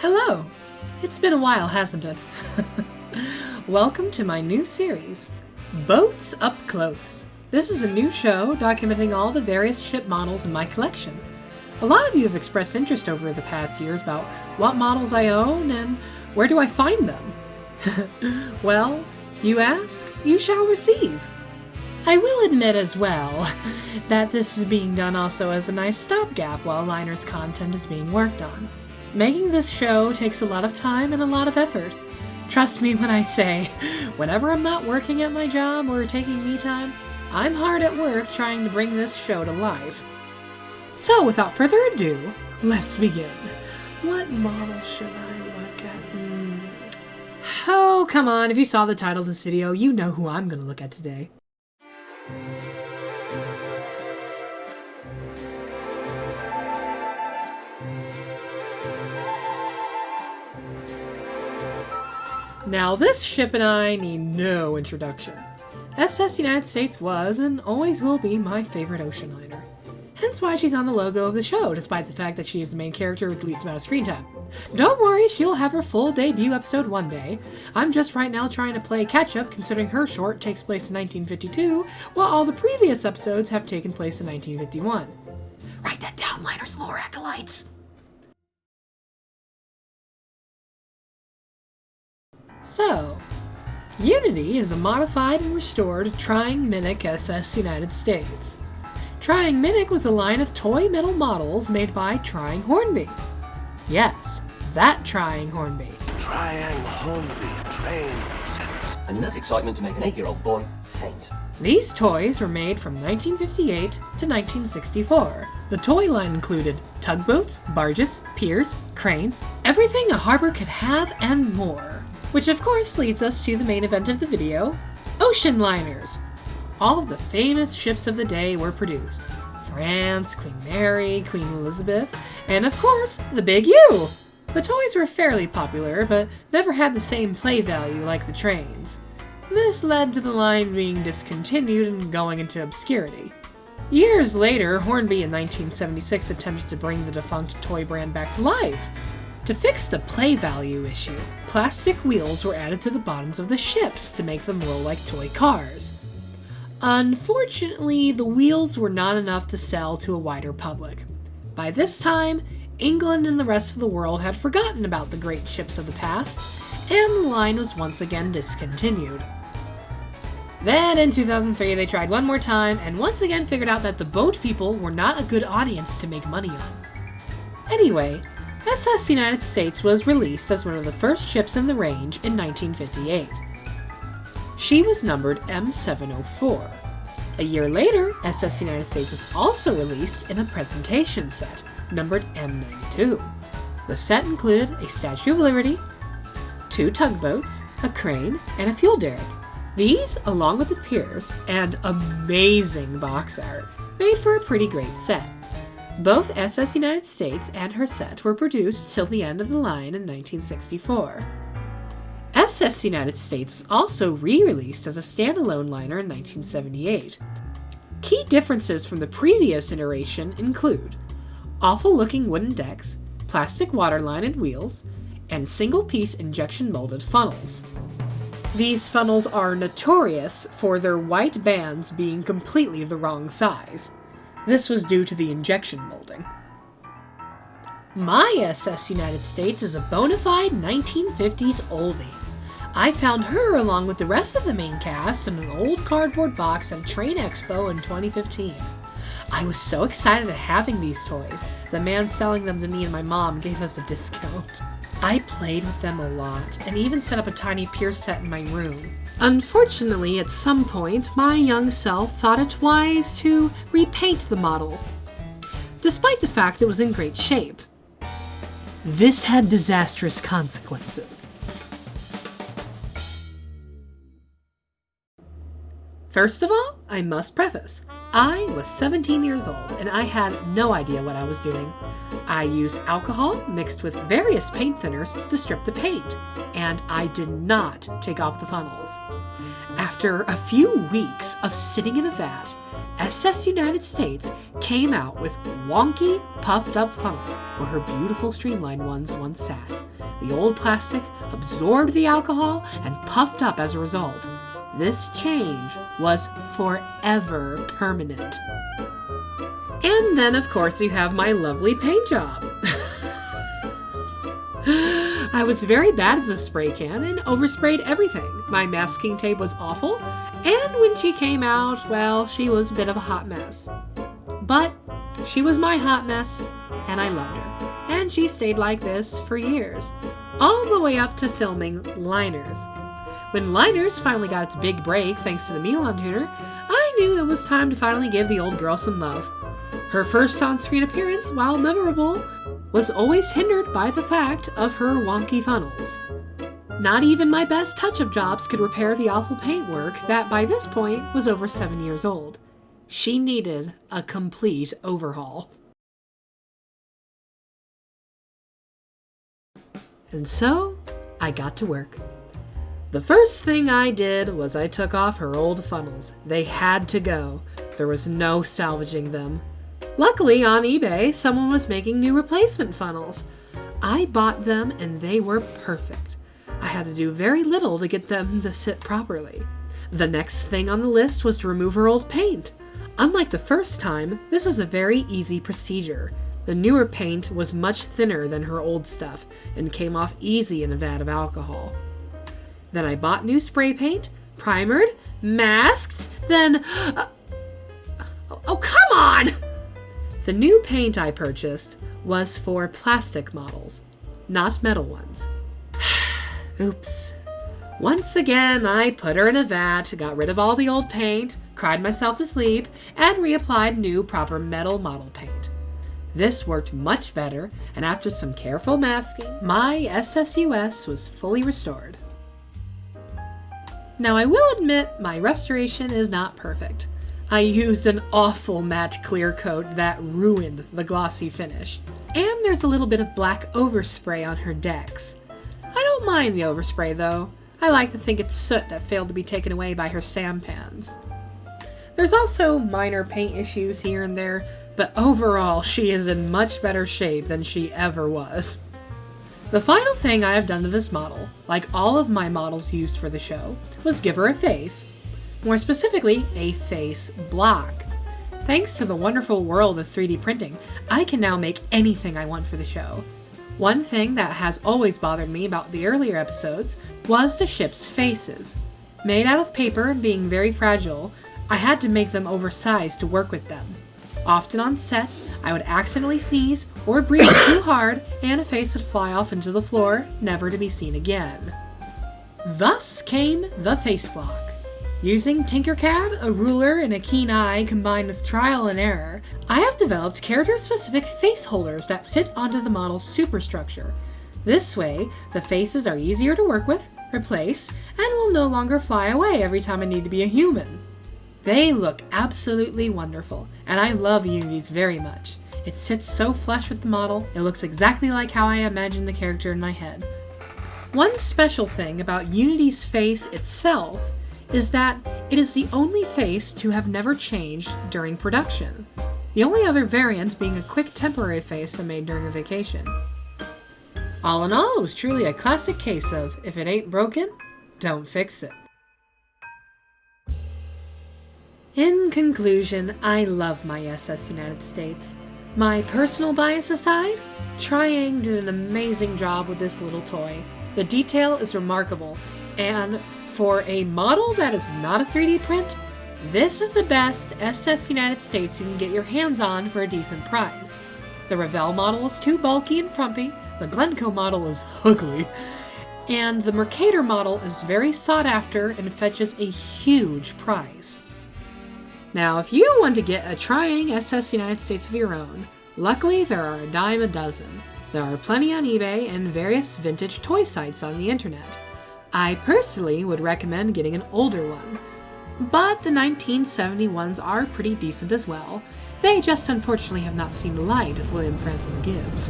Hello! It's been a while, hasn't it? Welcome to my new series, Boats Up Close. This is a new show documenting all the various ship models in my collection. A lot of you have expressed interest over the past years about what models I own and where do I find them. Well, you ask, you shall receive. I will admit as well that this is being done also as a nice stopgap while Liner's content is being worked on. Making this show takes a lot of time and a lot of effort. Trust me when I say, whenever I'm not working at my job or taking me time, I'm hard at work trying to bring this show to life. So without further ado, let's begin. What model should I look at? Oh, come on, if you saw the title of this video, you know who I'm going to look at today. Now, this ship and I need no introduction. SS United States was and always will be my favorite ocean liner. Hence why she's on the logo of the show, despite the fact that she is the main character with the least amount of screen time. Don't worry, she'll have her full debut episode one day. I'm just right now trying to play catch-up considering her short takes place in 1952, while all the previous episodes have taken place in 1951. Write that down, Liner's lore acolytes! So, Unity is a modified and restored Triang Minic SS United States. Triang Minic was a line of toy metal models made by Triang Hornby. Yes, that Triang Hornby. Triang Hornby, train sense. And enough excitement to make an 8-year-old boy faint. These toys were made from 1958 to 1964. The toy line included tugboats, barges, piers, cranes, everything a harbor could have and more. Which of course leads us to the main event of the video, ocean liners. All of the famous ships of the day were produced. France, Queen Mary, Queen Elizabeth, and of course, the Big U! The toys were fairly popular, but never had the same play value like the trains. This led to the line being discontinued and going into obscurity. Years later, Hornby in 1976 attempted to bring the defunct toy brand back to life. To fix the play value issue, plastic wheels were added to the bottoms of the ships to make them roll like toy cars. Unfortunately, the wheels were not enough to sell to a wider public. By this time, England and the rest of the world had forgotten about the great ships of the past, and the line was once again discontinued. Then in 2003 they tried one more time and once again figured out that the boat people were not a good audience to make money on. Anyway, SS United States was released as one of the first ships in the range in 1958. She was numbered M704. A year later, SS United States was also released in a presentation set, numbered M92. The set included a Statue of Liberty, 2 tugboats, a crane, and a fuel derrick. These, along with the piers and amazing box art, made for a pretty great set. Both SS United States and her set were produced till the end of the line in 1964. SS United States was also re-released as a standalone liner in 1978. Key differences from the previous iteration include awful-looking wooden decks, plastic waterline and wheels, and single-piece injection-molded funnels. These funnels are notorious for their white bands being completely the wrong size. This was due to the injection molding. My SS United States is a bona fide 1950s oldie. I found her along with the rest of the main cast in an old cardboard box at a train expo in 2015. I was so excited at having these toys, the man selling them to me and my mom gave us a discount. I played with them a lot, and even set up a tiny pier set in my room. Unfortunately, at some point, my young self thought it wise to repaint the model, despite the fact it was in great shape. This had disastrous consequences. First of all, I must preface, I was 17 years old and I had no idea what I was doing. I used alcohol mixed with various paint thinners to strip the paint, and I did not take off the funnels. After a few weeks of sitting in a vat, SS United States came out with wonky, puffed up funnels where her beautiful streamlined ones once sat. The old plastic absorbed the alcohol and puffed up as a result. This change was forever permanent. And then, of course, you have my lovely paint job. I was very bad at the spray can and oversprayed everything. My masking tape was awful, and when she came out, well, she was a bit of a hot mess. But she was my hot mess, and I loved her. And she stayed like this for years, all the way up to filming Liners. When Liners finally got its big break thanks to the Milan tuner, I knew it was time to finally give the old girl some love. Her first on-screen appearance, while memorable, was always hindered by the fact of her wonky funnels. Not even my best touch-up jobs could repair the awful paintwork that by this point was over 7 years old. She needed a complete overhaul. And so, I got to work. The first thing I did was I took off her old funnels. They had to go. There was no salvaging them. Luckily, on eBay, someone was making new replacement funnels. I bought them and they were perfect. I had to do very little to get them to sit properly. The next thing on the list was to remove her old paint. Unlike the first time, this was a very easy procedure. The newer paint was much thinner than her old stuff and came off easy in a vat of alcohol. Then I bought new spray paint, primered, masked, then... oh, come on! The new paint I purchased was for plastic models, not metal ones. Oops. Once again, I put her in a vat, got rid of all the old paint, cried myself to sleep, and reapplied new proper metal model paint. This worked much better, and after some careful masking, my SSUS was fully restored. Now I will admit my restoration is not perfect. I used an awful matte clear coat that ruined the glossy finish. And there's a little bit of black overspray on her decks. I don't mind the overspray though. I like to think it's soot that failed to be taken away by her sampans. There's also minor paint issues here and there, but overall she is in much better shape than she ever was. The final thing I have done to this model, like all of my models used for the show, was give her a face. More specifically, a face block. Thanks to the wonderful world of 3D printing, I can now make anything I want for the show. One thing that has always bothered me about the earlier episodes was the ship's faces. Made out of paper and being very fragile, I had to make them oversized to work with them. Often on set, I would accidentally sneeze or breathe too hard and a face would fly off into the floor, never to be seen again. Thus came the face block. Using Tinkercad, a ruler, and a keen eye combined with trial and error, I have developed character-specific face holders that fit onto the model's superstructure. This way, the faces are easier to work with, replace, and will no longer fly away every time I need to be a human. They look absolutely wonderful, and I love Unity's very much. It sits so flush with the model, it looks exactly like how I imagined the character in my head. One special thing about Unity's face itself is that it is the only face to have never changed during production. The only other variant being a quick temporary face I made during a vacation. All in all, it was truly a classic case of, if it ain't broken, don't fix it. In conclusion, I love my SS United States. My personal bias aside, Triang did an amazing job with this little toy. The detail is remarkable, and for a model that is not a 3D print, this is the best SS United States you can get your hands on for a decent price. The Revell model is too bulky and frumpy, the Glencoe model is ugly, and the Mercator model is very sought after and fetches a huge price. Now, if you want to get a Triang SS United States of your own, luckily there are a dime a dozen. There are plenty on eBay and various vintage toy sites on the internet. I personally would recommend getting an older one, but the 1970 ones are pretty decent as well. They just unfortunately have not seen the light of William Francis Gibbs.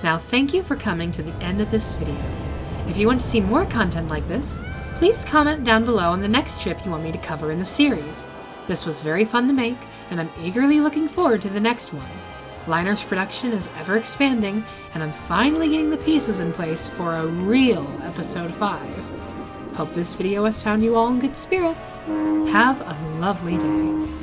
Now thank you for coming to the end of this video. If you want to see more content like this, please comment down below on the next chip you want me to cover in the series. This was very fun to make, and I'm eagerly looking forward to the next one. Liner's production is ever expanding, and I'm finally getting the pieces in place for a real episode 5. Hope this video has found you all in good spirits. Have a lovely day.